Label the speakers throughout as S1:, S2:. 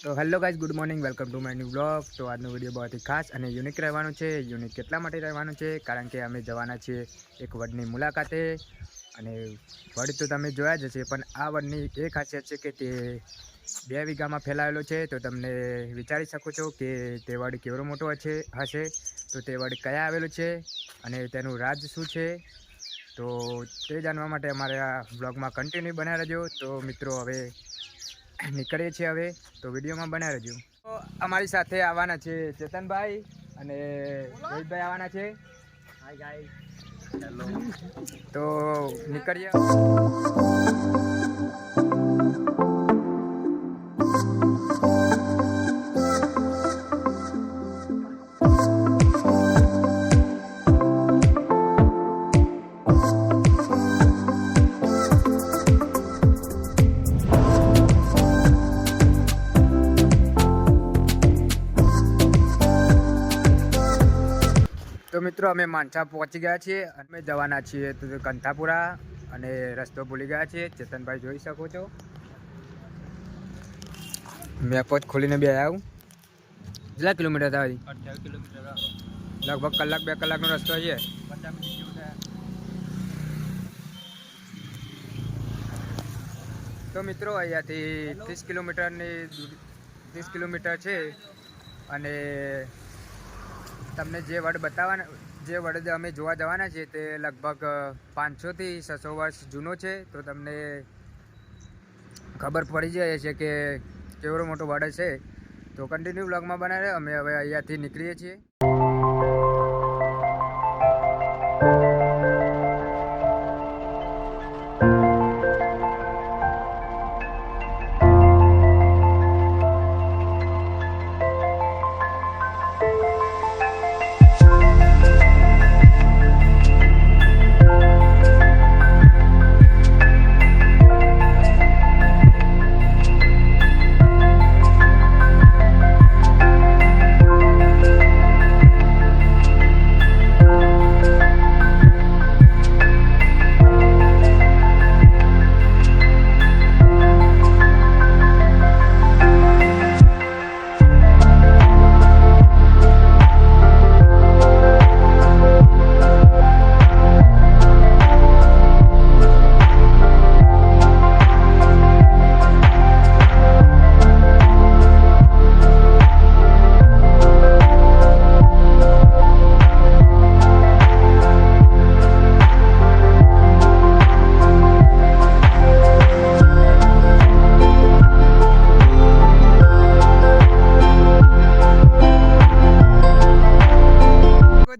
S1: તો hello guys, good morning, welcome to my new blog. તો આજનો વિડીયો બહુ ખાસ અને યુનિક રહેવાનું છે। યુનિક કેટલા માટે રહેવાનું છે? કારણ કે અમે જવાના છીએ એક વડની મુલાકાતે। અને વડ તો તમે જોયા જ હશે, પણ આ વડની એ ખાસિયત છે કે તે 2 વીઘામાં ફેલાયેલો છે। તો તમને વિચારી શકો છો કે તે વડ કેવડો મોટો હશે। તો તે વડ કયા આવેલું છે અને તેનું રાજ શું છે, તો તે જાણવા માટે અમારે આ બ્લોગમાં કન્ટિન્યુ બનાવી રહેજો। તો મિત્રો હવે નીકળીએ છીએ, હવે તો વિડીયોમાં બનાવી રહેજો। તો અમારી સાથે આવવાના છે ચેતનભાઈ અને રોહિતભાઈ આવવાના છે। Hi guys, hello. તો નીકળીએ। તો મિત્રો અમે માનસા પહોંચી ગયા છીએ। અમે જવાના છીએ તો કંથાપુરા, અને રસ્તો ભૂલી ગયા છીએ। ચેતનભાઈ જોઈ શકો છો, મેપ જ ખોલીને બે આવ્યું। કેટલા કિલોમીટર થાય? 28 કિલોમીટર, લગભગ કલાક 2 કલાકનો રસ્તો છે। તો મિત્રો અહીંયાથી 30 કિલોમીટર છે। અને તમને જે વડ અમે જોવા જવાના છીએ તે લગભગ 500 થી 600 વર્ષ જૂનો છે। તો તમને ખબર પડી જાય છે કે કેવડો મોટો વડ છે। તો કન્ટિન્યુ બ્લોગમાં બનાવે। અમે હવે અહીંયાથી નીકળીએ છીએ।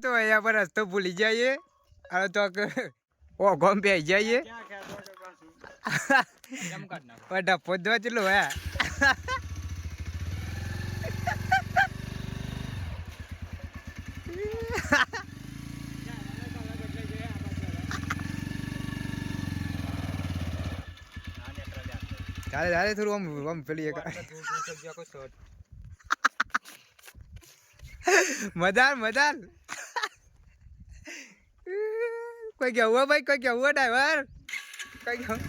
S1: તો અહીંયા પર રસ્તો ભૂલી જઈએ, હવે તો ઓઘમ પે જઈએ। ડફો દો ચલો હે। ચાલે થોડું આમ પેલી મજાલ કોઈ કેવું ભાઈ, કોઈ કેવું ડ્રાઈવર, કોઈ કેવું?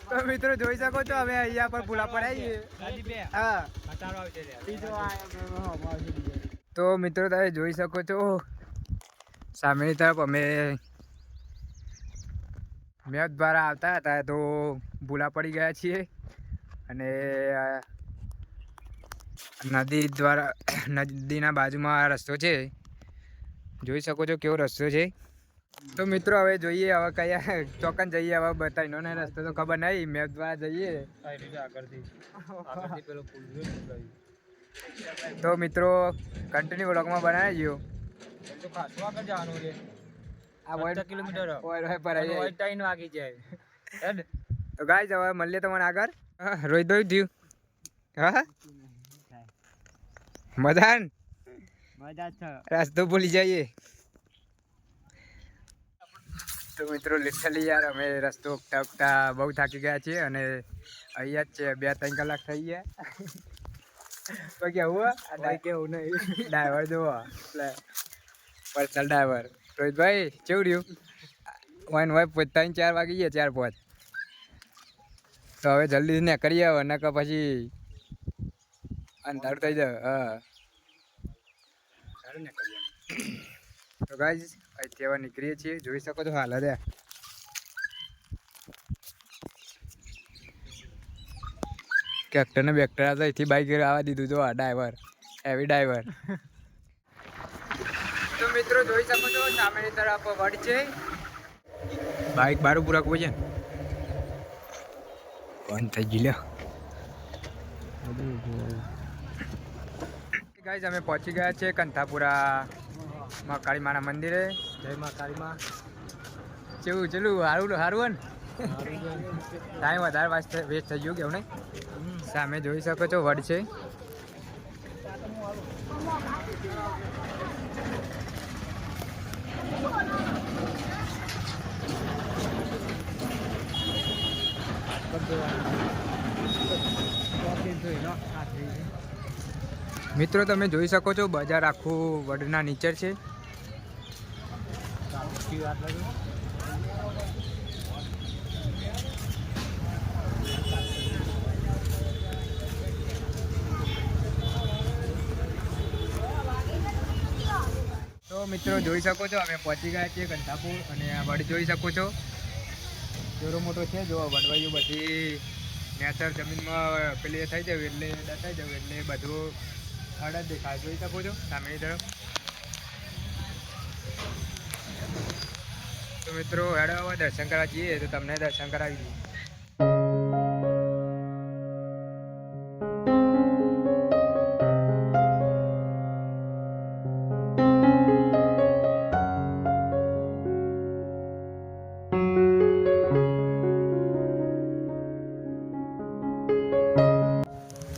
S1: તો મિત્રો જોઈ શકો છો અમે અહીંયા પર પુલા પર આવીએ। તો મિત્રો તમે જોઈ શકો છો સામેની તરફ અમે મેપ દ્વારા આવતા હતા તો ભૂલા પડી ગયા છીએ। અને નદીના બાજુમાં રસ્તો છે, જોઈ શકો છો કેવો રસ્તો છે। તો મિત્રો હવે જોઈએ, હવે કયા ચોકન જઈએ, હવે બતાવીનો ને રસ્તો તો ખબર નહીં, મેપ દ્વારા જઈએ। તો મિત્રો કન્ટિન્યુ બ્લોગમાં બનાવી ગયો। તો ગાઈસ હવે મળીએ તમને આગળ। રોહિત થયું હા મજાન રસ્તો ભૂલી જઈએ। તો મિત્રો લિટરલી યાર અમે રસ્તો ઉગતા બહુ થાકી ગયા છીએ, અને અહીંયા જ છે 2-3 કલાક થઈ ગયા। તો કેવું કેવું નહીં, ડ્રાઈવર જોવો એટલે પર્સનલ ડ્રાઈવર રોહિતભાઈ કેવું રહ્યું? વાઈન વાઈ 3-4 વાગી ગયા, 4-5. તો હવે જલ્દી ને કરી આવો નકર પછી અંધારું થઈ જાય. હા તો ગાઈઝ અહીંથી હવે નીકળીએ છીએ, જોઈ શકો છો હાલ રે કેક્ટર ને બેક્ટર તો અહીંથી બાઈક આવવા દીધું જો ડ્રાઈવર હેવી ડ્રાઈવર. તો મિત્રો જોઈ શકો છો સામેની તરફ વડ છે, બાઈક બારું પૂરા કોઈ છે બંધ થઈ ગઈ. ગાઈઝ અમે પહોંચી ગયા છે કંથાપુરા માં કાળી માના મંદિરે. જય માં કાળી માં. ચેવું ચેલું હારું હારું ને ટાઈમ વધારે વેસ્ટ થઈ ગયું કેવું નહીં. સામે જોઈ શકો છો વડ છે. મિત્રો તમે જોઈ શકો છો બજાર આખું વડના નીચે છે. તો મિત્રો જોઈ શકો છો અમે પહોંચી ગયા છીએ કંથાપુર અને આ વડ જોઈ શકો છો જોરો મોટો છે. જો વડવાયું બધી નેચર જમીનમાં પેલી થઈ જવું એટલે દસાઈ જવું એટલે બધું હળ જ દેખાય. જોઈ શકો છો સામેની તરફ. તો મિત્રો હેડો હવે દર્શન કરવા જઈએ તો તમને દર્શન કરાવી દઈએ.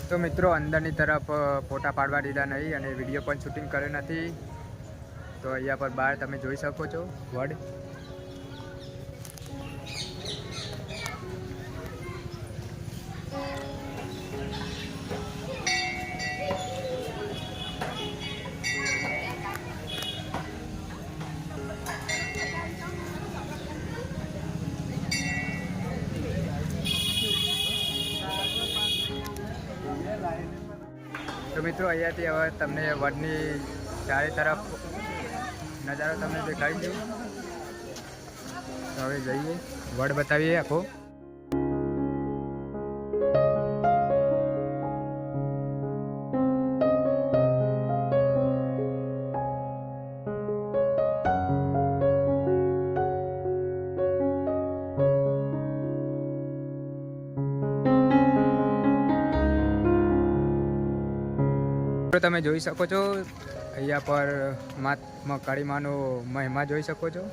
S1: તો મિત્રો અંદરની તરફ ફોટા પાડવા દીધા નહીં અને વિડીયો પણ શૂટિંગ કર્યો નથી. તો અહીંયા પર બહાર તમે જોઈ શકો છો વડ. તો મિત્રો અહીંયાથી હવે તમને વડની ચારે તરફ નજારો તમને દેખાડી દઉં. હવે જઈએ વડ બતાવીએ આખો. તમે જોઈ શકો છો અહીંયા પર કાળી માનો મહિમા જોઈ શકો છો.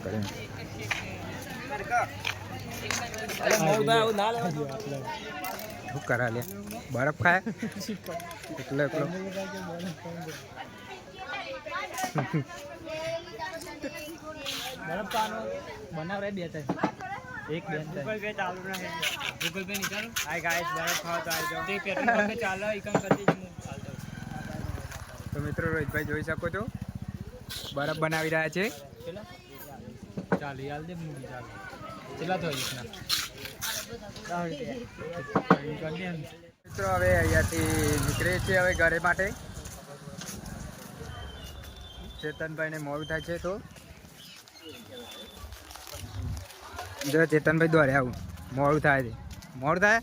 S1: કરે શું કરા લે બરફ ખાય એટલે એકલો
S2: બરફ પાનો બનાવ રે બે ત્રણ એક બેન ગૂગલ પે ચાલુ રહે ગૂગલ પે નીકળો હાય ગાઈસ બરફ ખાઓ તો આવી જાઓ તે પેટ્રોલ પંપ ચાલો ઇકમ કરી દીધું હું ચાલતો
S1: તો મિત્રો રોહિતભાઈ જોઈ શકો છો બરફ બનાવી રહ્યા છે
S2: ચાલ યાર દે મૂવી ચાલ ચલા તો ઇતના
S1: મિત્રો હવે અહીંયાથી નીકળીએ છીએ હવે ઘરે માટે ચેતનભાઈને મોડું થાય છે તો જો ચેતનભાઈ દોડે આવું મોડું થાય છે મોડું થાય